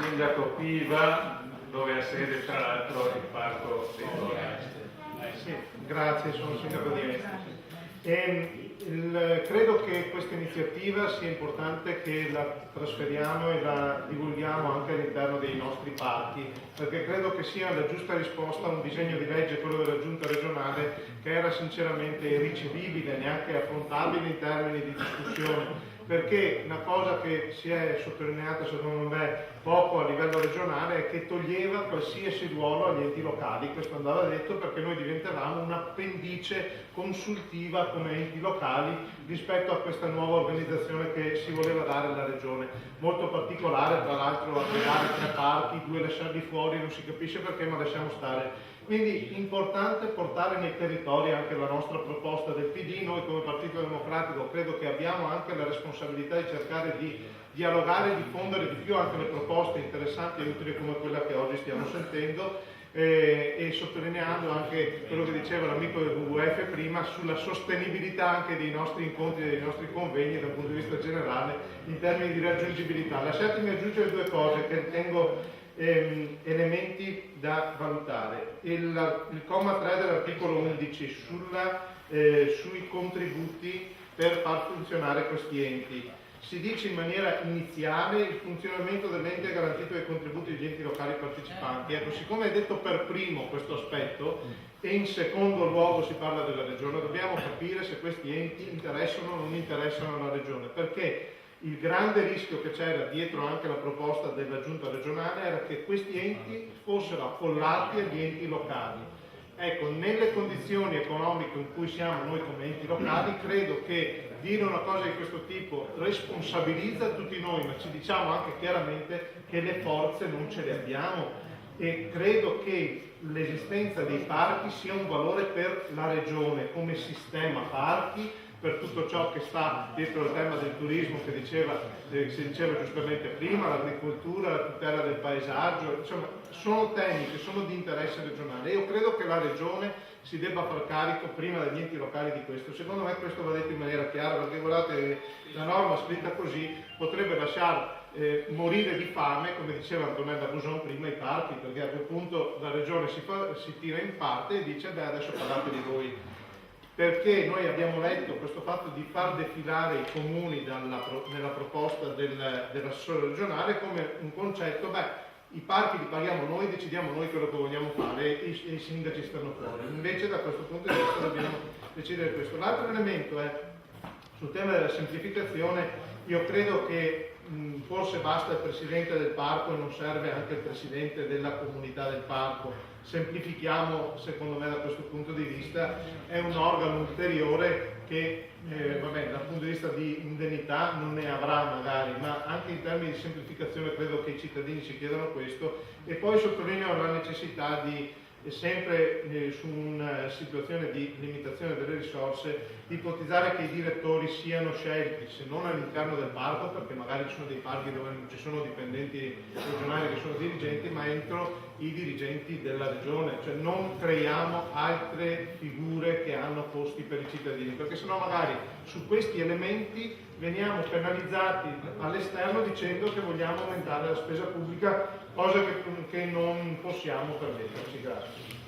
Sindaco Piva, dove ha sede tra l'altro il Parco dei Torrenti. Sì, grazie, sono sindaco di Este. Credo che questa iniziativa sia importante che la trasferiamo e la divulghiamo anche all'interno dei nostri parchi, perché credo che sia la giusta risposta a un disegno di legge, quello della Giunta regionale, che era sinceramente irricevibile, neanche affrontabile in termini di discussione. Perché una cosa che si è sottolineata secondo me poco a livello regionale è che toglieva qualsiasi ruolo agli enti locali. Questo andava detto perché noi diventavamo un'appendice consultiva come enti locali rispetto a questa nuova organizzazione che si voleva dare alla regione. Molto particolare, tra l'altro, a creare 3 parchi, 2 lasciarli fuori, non si capisce perché, ma lasciamo stare. Quindi importante portare nei territori anche la nostra proposta del PD. Noi come Partito Democratico credo che abbiamo anche la responsabilità di cercare di dialogare e diffondere di più anche le proposte interessanti e utili come quella che oggi stiamo sentendo, e sottolineando anche quello che diceva l'amico del WWF prima sulla sostenibilità anche dei nostri incontri e dei nostri convegni dal punto di vista generale in termini di raggiungibilità. Lasciatemi aggiungere 2 cose che ritengo elementi da valutare. Il comma 3 dell'articolo 11 sui contributi per far funzionare questi enti. Si dice in maniera iniziale il funzionamento dell'ente è garantito dai contributi degli enti locali partecipanti. Ecco, siccome è detto per primo questo aspetto e in secondo luogo si parla della regione, dobbiamo capire se questi enti interessano o non interessano la regione, perché il grande rischio che c'era dietro anche la proposta della giunta regionale era che questi enti fossero accollati agli enti locali. Ecco, nelle condizioni economiche in cui siamo noi come enti locali, credo che dire una cosa di questo tipo responsabilizza tutti noi, ma ci diciamo anche chiaramente che le forze non ce le abbiamo, e credo che l'esistenza dei parchi sia un valore per la regione come sistema parchi, per tutto ciò che sta dietro il tema del turismo che si diceva giustamente prima, l'agricoltura, la tutela del paesaggio, insomma sono temi che sono di interesse regionale. Io credo che la regione si debba far carico prima degli enti locali di questo. Secondo me questo va detto in maniera chiara, perché guardate, la norma scritta così potrebbe lasciare morire di fame, come diceva Antonella Buson prima, i parchi, perché a quel punto la regione si tira in parte e dice beh adesso parlate di voi. Perché noi abbiamo letto questo fatto di far defilare i comuni nella proposta dell'assessore regionale come un concetto, beh, i parchi li paghiamo noi, decidiamo noi quello che vogliamo fare e i sindaci stanno fuori. Invece da questo punto di vista dobbiamo decidere questo. L'altro elemento è sul tema della semplificazione. Io credo che forse basta il presidente del parco e non serve anche il presidente della comunità del parco. Semplifichiamo, secondo me da questo punto di vista, è un organo ulteriore che dal punto di vista di indennità non ne avrà magari, ma anche in termini di semplificazione credo che i cittadini ci chiedano questo. E poi sottolineo la necessità di sempre su una situazione di limitazione delle risorse, di ipotizzare che i direttori siano scelti, se non all'interno del parco, perché magari ci sono dei parchi dove non ci sono dipendenti regionali che sono dirigenti, ma entro i dirigenti della regione, cioè non creiamo altre figure che hanno costi per i cittadini, perché sennò magari su questi elementi veniamo penalizzati all'esterno dicendo che vogliamo aumentare la spesa pubblica, cosa che non possiamo permetterci. Grazie.